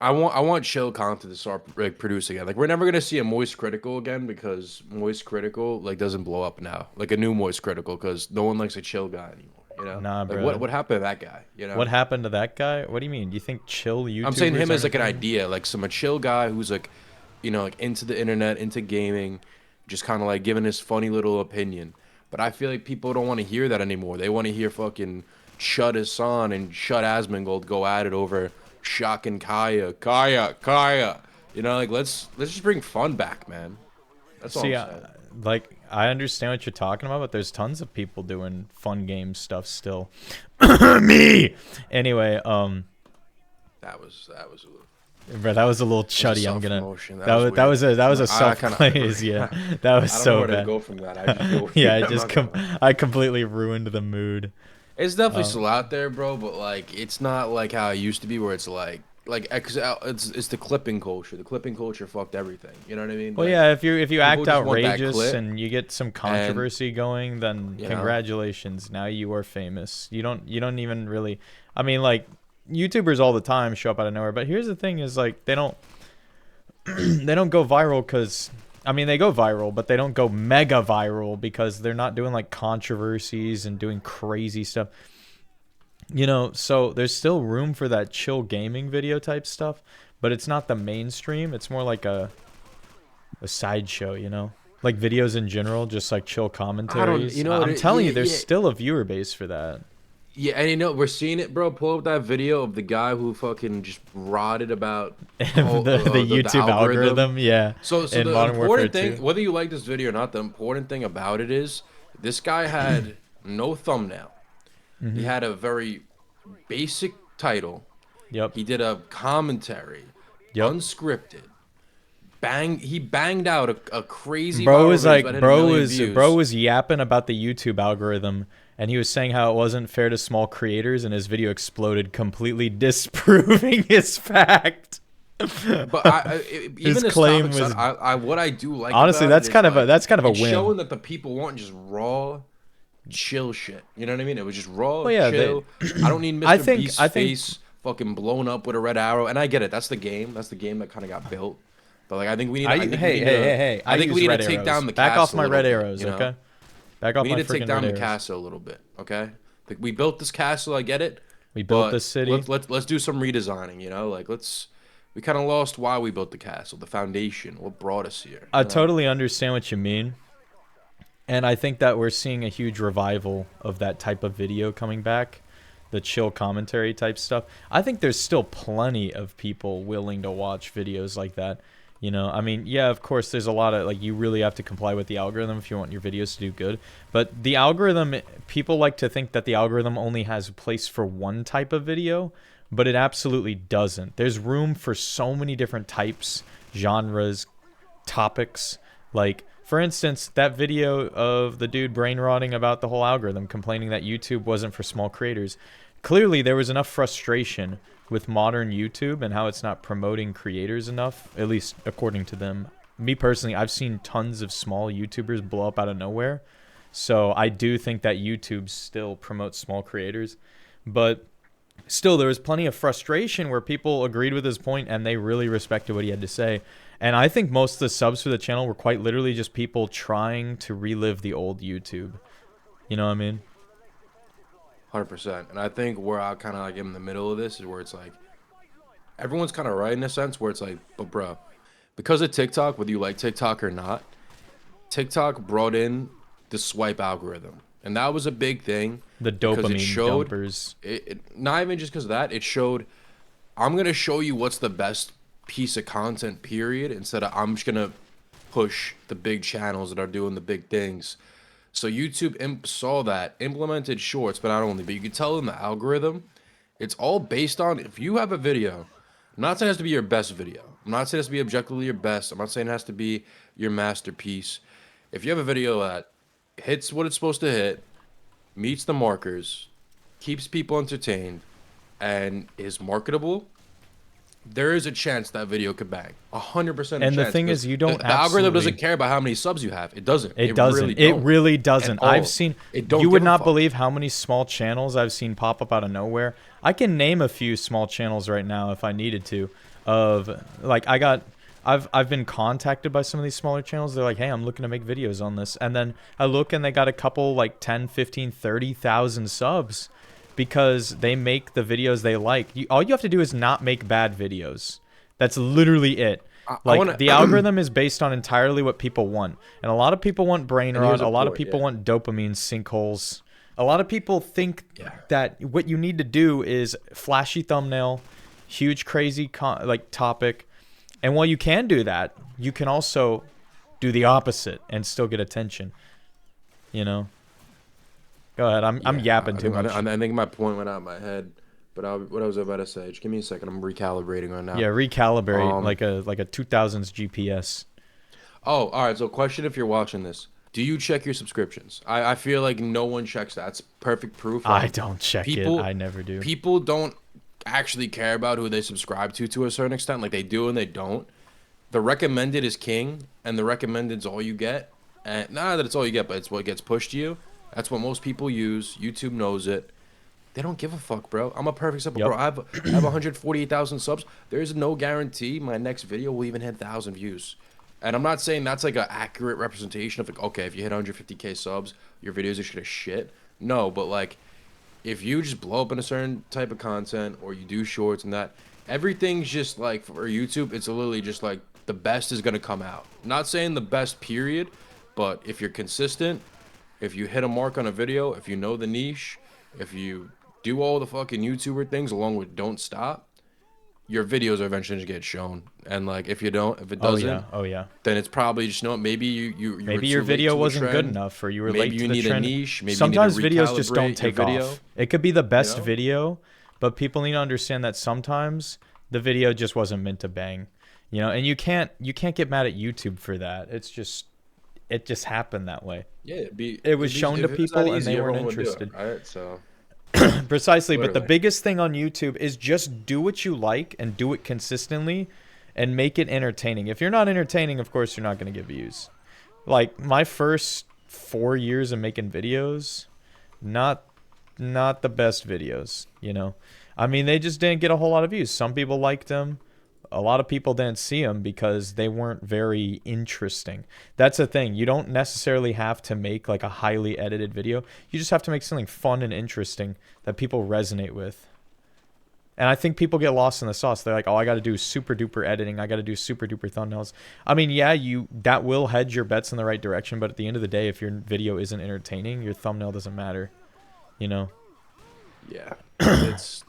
I want chill content to start like producing again. Like we're never gonna see a Moist Critical again because Moist Critical like doesn't blow up now. Like a new Moist Critical because no one likes a chill guy anymore. You know, Nah, like bro. what happened to that guy? You What know, happened to that guy? What do you mean? Do you think chill I'm saying YouTubers him as aren't a like an thing? idea, like some a chill guy who's like, like into the internet, into gaming, just kind of like giving his funny little opinion. But I feel like people don't want to hear that anymore. They want to hear fucking Shut Hassan and Shut Asmongold go at it over Shock and Kaya. You know, like let's just bring fun back, man. That's all I'm See, saying. like I understand what you're talking about, but there's tons of people doing fun game stuff still. Me. Anyway, That was a little, bro, that was a little that was a chuddy. I'm self gonna. promotion. That That was was that weird. was a that was a I self kind praise. Yeah, of that was I don't know so where to bad. go from that. I just feel Yeah, weird. I'm not gonna lie. I completely ruined the mood. It's definitely Uh, still out there, bro, but like it's not like how it used to be where it's like it's the clipping culture. The clipping culture fucked everything. You know what I mean? well, Like yeah, if you people act just want that outrageous clip and you get some and controversy going, then you know, congratulations. Now you are famous. You don't even really. I mean, like YouTubers all the time show up out of nowhere. But here's the thing: is like they don't they don't go viral because. I mean, they go viral, but they don't go mega viral because they're not doing like controversies and doing crazy stuff. So there's still room for that chill gaming video type stuff, but it's not the mainstream. It's more like a sideshow, like videos in general, just like chill I don't commentaries. you know what I'm it, telling yeah, you, there's yeah. still a viewer base for that. Yeah, and we're seeing it, bro. Pull up that video of the guy who fucking just rotted about the the YouTube algorithm. algorithm, yeah, So in the Modern Warfare important thing, 2. whether you like this video or not, the important thing about it is this guy had no thumbnail. He Hmm. had a very basic title. Yep. He did a commentary, Yep. unscripted. He banged out a crazy Bro viral was video that like, hit a million bro views. was yapping about the YouTube algorithm, and he was saying how it wasn't fair to small creators, and his video exploded, completely disproving his fact. But even His this claim topic, son, was what I do like honestly about it that's is kind of a like that's kind of a it's win. showing that the people want just raw, chill shit. You know what I mean? It was just raw, Well, yeah, chill. I don't need I Mr. think Beast's I think face fucking blown up with a red arrow. And I get it. That's the game. That's the game that kind of got built. But like, I think we hey need hey to, hey hey I I think we use need to red take arrows. down the Back off castle a my little red bit. arrows, You know, okay? Back off we need my to take freaking red down the arrows. castle a little bit. Okay, like we built this castle. I get it. We built But this city. let's do some redesigning. You know, like we kind of lost why we built the castle, the foundation, what brought us here. I You know. totally understand what you mean. And I think that we're seeing a huge revival of that type of video coming back, the chill commentary type stuff. I think there's still plenty of people willing to watch videos like that. I mean, yeah, of course, there's a lot of like you really have to comply with the algorithm if you want your videos to do good. But the algorithm, people like to think that the algorithm only has a place for one type of video, but it absolutely doesn't. There's room for so many different types, genres, topics. Like, for instance, that video of the dude brain rotting about the whole algorithm, complaining that YouTube wasn't for small creators. Clearly, there was enough frustration with modern YouTube and how it's not promoting creators enough, at least according to them. Me personally, I've seen tons of small YouTubers blow up out of nowhere. So I do think that YouTube still promotes small creators. But still, there was plenty of frustration where people agreed with his point and they really respected what he had to say. And I think most of the subs for the channel were quite literally just people trying to relive the old YouTube. You know what I mean? 100%. And I think where I kind of like am in the middle of this is where it's like everyone's kind of right in a sense where it's like, but bro, because of TikTok, whether you like TikTok or not, TikTok brought in the swipe algorithm. And that was a big thing The because it dopamine showed dumpers. not even just because of that, it showed I'm going to show you what's the best piece of content, period, instead of I'm just going to push the big channels that are doing the big things. So YouTube saw that, implemented shorts, but not only, but you can tell in the algorithm, it's all based on if you have a video. I'm not saying it has to be your best video. I'm not saying it has to be objectively your best. I'm not saying it has to be your masterpiece. If you have a video that hits what it's supposed to hit, meets the markers, keeps people entertained, and is marketable, there is a chance that video could bang. 100% a And the chance thing because is, you the, don't the algorithm doesn't absolutely. care about how many subs you have. It doesn't. It It really doesn't. It don't really at doesn't. I've all. seen. It don't You would give a not fuck. believe how many small channels I've seen pop up out of nowhere. I can name a few small channels right now if I needed to. of like I've been contacted by some of these smaller channels. They're like, hey, I'm looking to make videos on this. And then I look and they got a couple like 10, 15, 30,000 subs because they make the videos they like. All you have to do is not make bad videos. That's literally it. I Like want the to. algorithm is based on entirely what people want. And a lot of people want brain And here's rot. a A lot of point, people yeah. want dopamine sinkholes. A lot of people think Yeah. that what you need to do is flashy thumbnail, huge crazy like topic. And while you can do that, you can also do the opposite and still get attention. You know. Go ahead. I'm Yeah, yapping too much. I think my point went out of my head, but what I was about to say. Just give me a second. I'm recalibrating right now. Yeah, recalibrate Um. like a 2000s GPS. Oh, all right. So, question: if you're watching this, do you check your subscriptions? I feel like no one checks that. It's perfect proof. I Like, don't check it. people I never do. people don't actually care about who they subscribe to a certain extent. Like they do and they don't. The recommended is king, and the recommended's all you get. And not that it's all you get, but it's what gets pushed to you. That's what most people use. YouTube knows it. They don't give a fuck, bro. I'm a perfect example, Yep. bro. I have 148,000 subs. There's no guarantee my next video will even hit 1,000 views. And I'm not saying that's like an accurate representation of like, okay, if you hit 150K subs, your videos are gonna shit. No, but like, if you just blow up in a certain type of content or you do shorts and that, everything's just like for YouTube, it's literally just like the best is gonna come out. Not saying the best period, but if you're consistent, if you hit a mark on a video, if you know the niche, if you do all the fucking YouTuber things along with don't stop, your videos are eventually gonna get shown. And like if you don't, if it Oh doesn't, yeah. Oh yeah. then it's probably just, you know what, maybe you were Maybe too your late video to a wasn't good trend. enough, or you were Maybe late you to the need a trend. niche. Maybe Sometimes you need to videos just recalibrate don't your take video. off. It could be the best know? video, but people need to understand that sometimes the video just wasn't meant to bang. You know, and you can't get mad at YouTube for that. It just happened that way. Yeah, It was shown to if it was that people and they easy, weren't everyone would do it, interested. right? So Precisely, but the literally. biggest thing on YouTube is just do what you like and do it consistently and make it entertaining. If you're not entertaining, of course you're not going to get views. Like my first 4 years of making videos, not the best videos, you know. I mean, they just didn't get a whole lot of views. Some people liked them. A lot of people didn't see them because they weren't very interesting. That's the thing. You don't necessarily have to make like a highly edited video. You just have to make something fun and interesting that people resonate with. And I think people get lost in the sauce. They're like, "Oh, I got to do super duper editing. I got to do super duper thumbnails." I mean, yeah, that will hedge your bets in the right direction, but at the end of the day, if your video isn't entertaining, your thumbnail doesn't matter, you know? Yeah, it's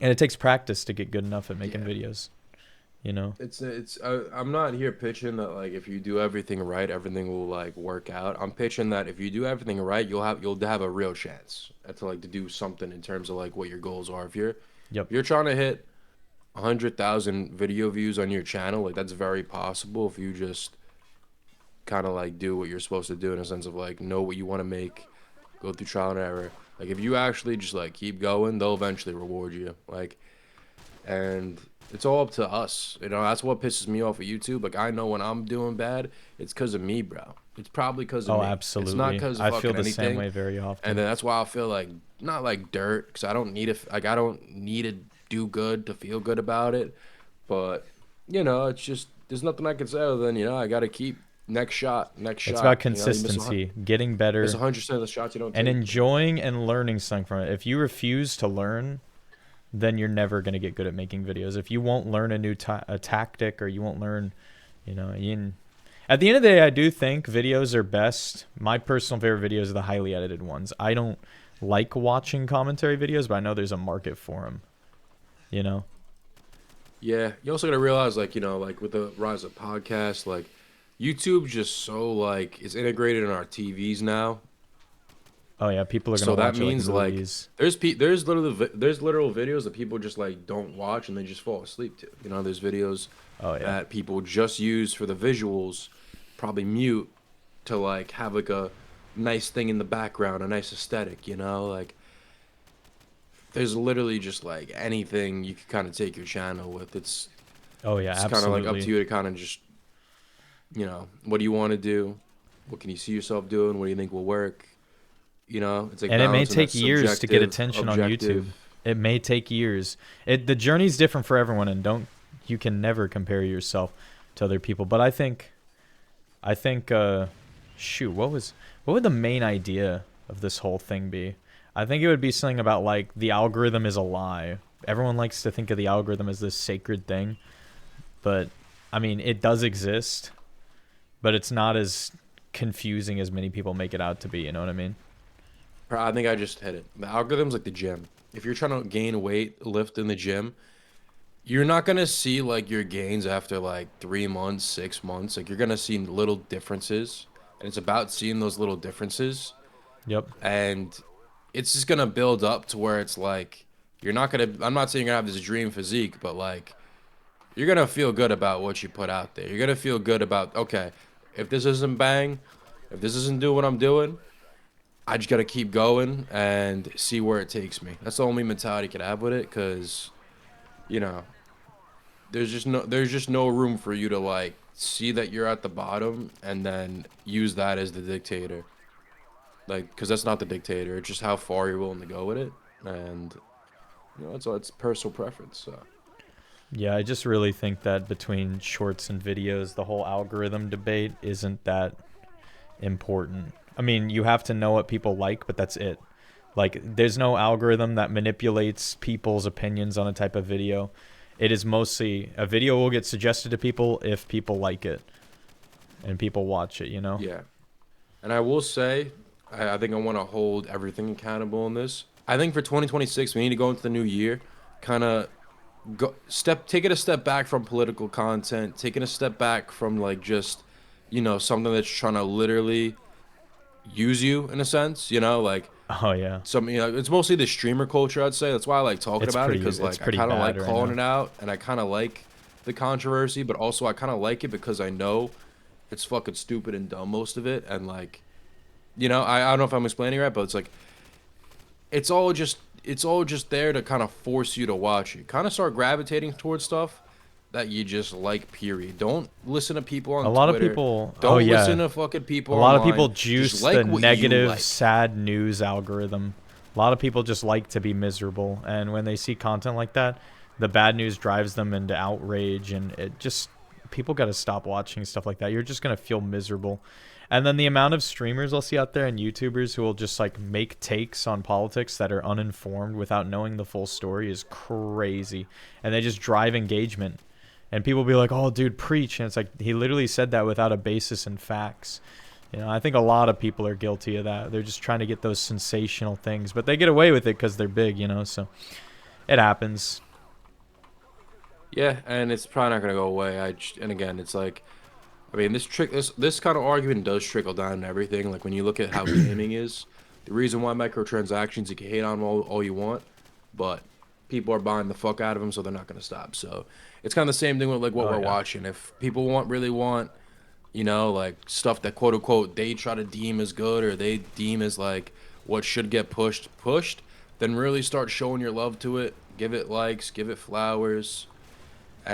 And it takes practice to get good enough at making yeah. videos, you know? I'm not here pitching that like if you do everything right, everything will like work out. I'm pitching that if you do everything right, you'll have a real chance to do something in terms of like what your goals are. Yep. If you're trying to hit 100,000 video views on your channel, like that's very possible if you just kind of like do what you're supposed to do in a sense of like know what you want to make, go through trial and error. Like if you actually just like keep going, they'll eventually reward you. Like, and it's all up to us. You know, that's what pisses me off at YouTube. Like I know when I'm doing bad, it's because of me, bro. It's probably because of Oh, me. It's not absolutely. because of I fucking feel the anything. same way very And often. then that's why I feel like not like dirt because I don't need it. Like I don't need to do good to feel good about it. But you know, it's just there's nothing I can say other than I got to keep next shot, next shot. It's about You know, consistency, getting miss better, 100% of the shots you don't and take. enjoying and learning something from it. If you refuse to learn, then you're never going to get good at making videos. If you won't learn a new a tactic or you won't learn, at the end of the day, I do think videos are best. My personal favorite videos are the highly edited ones. I don't like watching commentary videos, but I know there's a market for them, you know? Yeah, you also got to realize, like, like with the rise of podcasts, like, YouTube just so, like, it's integrated in our TVs now. Oh, yeah, people are going So to that watch it like means, like, movies. there's literal videos that people just, like, don't watch and they just fall asleep to. You know, there's videos Oh, yeah. that people just use for the visuals, probably mute to, like, have, like, a nice thing in the background, a nice aesthetic, like, there's literally just, like, anything you can kind of take your channel with. Oh, yeah, It's kind of like up absolutely. to you to kind of just, what do you want to do? What can you see yourself doing? What do you think will work? It's like And it may balancing that take years to get subjective, attention on YouTube. objective. It may take years. The journey's different for everyone, and don't you can never compare yourself to other people. But I think shoot, what would the main idea of this whole thing be? I think it would be something about like the algorithm is a lie. Everyone likes to think of the algorithm as this sacred thing, but I mean, it does exist, but it's not as confusing as many people make it out to be, you know what I mean? I think I just hit it. The algorithm's like the gym. If you're trying to gain weight, lift in the gym, you're not gonna see like your gains after like 3 months, 6 months. Like you're gonna see little differences, and it's about seeing those little differences, Yep. and it's just gonna build up to where it's like you're not gonna. I'm not saying you're gonna have this dream physique, but like you're gonna feel good about what you put out there. You're gonna feel good about okay, if this isn't bang, if this isn't doing what I'm doing, I just gotta keep going and see where it takes me. That's the only mentality you can have with it, cause you know there's just no room for you to like see that you're at the bottom and then use that as the dictator. Like, cause that's not the dictator. It's just how far you're willing to go with it, and it's personal preference. So Yeah, I just really think that between shorts and videos, the whole algorithm debate isn't that important. I mean, you have to know what people like, but that's it. Like, there's no algorithm that manipulates people's opinions on a type of video. It is mostly a video will get suggested to people if people like it and people watch it, you know? yeah, and I will say, I think I want to hold everything accountable in this. I think for 2026, we need to go into the new year, kind of taking a step back from political content, taking a step back from like just, something that's trying to literally use you in a sense, like Oh, yeah. it's mostly the streamer culture, I'd say. That's why I like talking about it, because It's like I pretty kind of bad like right calling now. it out, and I kind of like the controversy, but also I kind of like it because I know it's fucking stupid and dumb, most of it, and like, I don't know if I'm explaining right, but it's like it's all just there to kind of force you to watch it. Kind of start gravitating towards stuff that you just like, period. Don't listen to people A on lot of Twitter. people, oh, Don't yeah. listen to fucking people A lot of online. people Just juice the like what you negative, like. sad news algorithm. A lot of people just like to be miserable, and when they see content like that, the bad news drives them into outrage, and it just people got to stop watching stuff like that. You're just gonna feel miserable. And then the amount of streamers I'll see out there and YouTubers who will just like make takes on politics that are uninformed without knowing the full story is crazy, and they just drive engagement. And people be like, "Oh, dude, preach!" And it's like he literally said that without a basis in facts. I think a lot of people are guilty of that. They're just trying to get those sensational things, but they get away with it because they're big, so it happens. Yeah, and it's probably not gonna go away. And again, it's like, I mean, this kind of argument does trickle down to everything. Like when you look at how gaming is, the reason why microtransactions, you can hate on all you want, but people are buying the fuck out of them, so they're not gonna stop. So it's kind of the same thing with like what Oh, we're yeah. watching. If people really want, like stuff that quote unquote they try to deem as good, or they deem as like what should get pushed, then really start showing your love to it. Give it likes, give it flowers,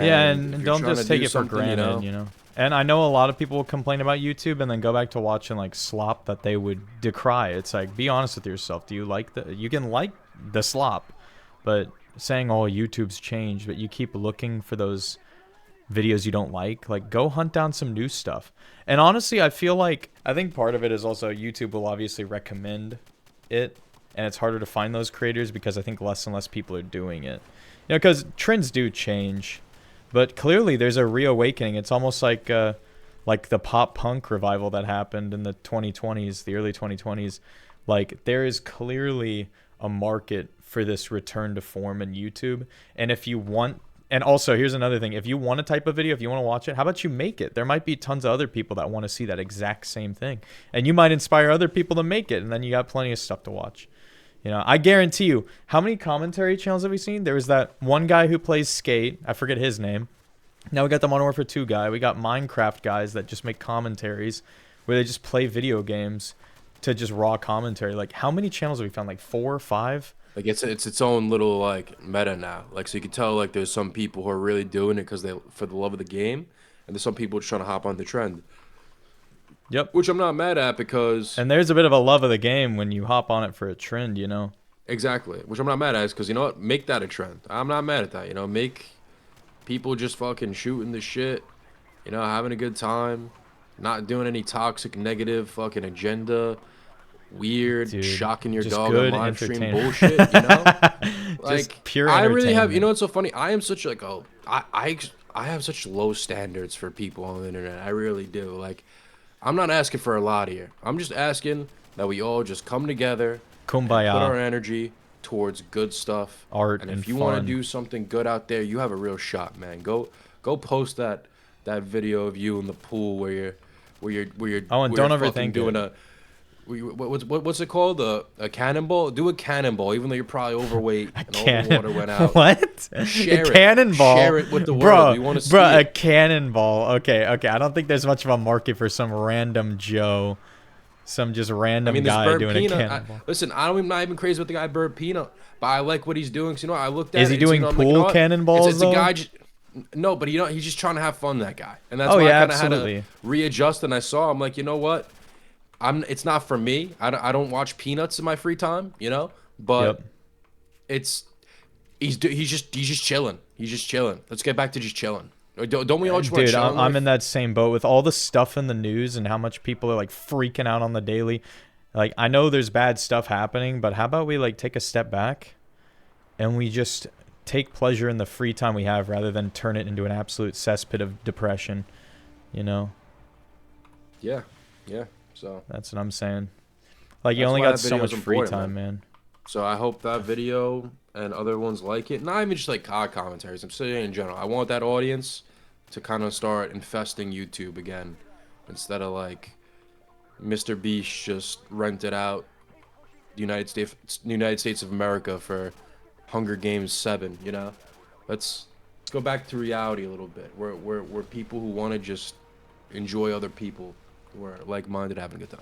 Yeah, and if and you're don't trying to just take do it for something, granted. And I know a lot of people will complain about YouTube and then go back to watching like slop that they would decry. It's like, be honest with yourself. Do you like you can like the slop, but saying, "Oh, YouTube's changed," but you keep looking for those videos you don't like go hunt down some new stuff. And honestly, I think part of it is also YouTube will obviously recommend it, and it's harder to find those creators because I think less and less people are doing it. Because trends do change, but clearly there's a reawakening. It's almost like the pop punk revival that happened in the 2020s, the early 2020s. Like there is clearly a market for this return to form in YouTube. And if you want, and also here's another thing, if you want a type of video, if you want to watch it, how about you make it? There might be tons of other people that want to see that exact same thing, and you might inspire other people to make it, and then you got plenty of stuff to watch. I guarantee you, how many commentary channels have we seen? There was that one guy who plays Skate. I forget his name. Now we got the Modern Warfare 2 guy. We got Minecraft guys that just make commentaries where they just play video games to just raw commentary. Like, how many channels have we found? Like 4 or 5? like it's its own little like meta now. Like so you can tell like there's some people who are really doing it because they for the love of the game, and there's some people just trying to hop on the trend, Yep. which I'm not mad at because And there's a bit of a love of the game when you hop on it for a trend. exactly, which I'm not mad at is because you know what, make that a trend. I'm not mad at that. Make people just fucking shooting the shit, you know, having a good time, not doing any toxic, negative fucking agenda, weird, Dude, shocking your just dog on good live stream entertainment. bullshit, you know? Just Like, pure I really have, you know entertainment. what's so funny? I am such like, oh, I have such low standards for people on the internet. I really do. Like, I'm not asking for a lot here. I'm just asking that we all just come together and put Kumbaya, our energy towards good stuff. art And and if you want to fun. do something good out there, you have a real shot, man. Go post that video of you in the pool Oh, and where you're don't fucking overthink doing it. a what's it called? A cannonball? Do a cannonball, even though you're probably overweight A and all the cannon. water went out. What? A Share it. cannonball, Share it with the world. bro, We want to see bro. A it. cannonball. Okay, okay. I don't think there's much of a market for some random Joe, some just I random mean, this guy bird doing a peanut. cannonball. Listen, I'm not even crazy with the guy bird peanut, but I like what he's doing. So, you know, I looked Is at he it. It's, you doing know, I'm like, you know pool what? cannonballs It's a though? guy. No, but you know, he's just trying to have fun. That guy, and that's Oh why I yeah, kind of had to absolutely. readjust. And I saw, I'm like, you know what? It's not for me. I don't watch Peanuts in my free time, you know. But Yep. it's he's just chilling. He's just chilling. Let's get back to just chilling. Don't we all just want to Dude, chill in I'm in life? that same boat with all the stuff in the news and how much people are like freaking out on the daily. Like, I know there's bad stuff happening, but how about we like take a step back and we just take pleasure in the free time we have rather than turn it into an absolute cesspit of depression, you know? Yeah, yeah. So That's what I'm saying. Like, you that's only why got that so video is much free important, time, man. man. So I hope that video and other ones like it. Not even just like COD commentaries. I'm saying in general. I want that audience to kind of start infesting YouTube again, instead of like Mr. Beast just rented out the United States of America for Hunger Games 7. You know, let's go back to reality a little bit. We're people who want to just enjoy other people who are like-minded, having a good time.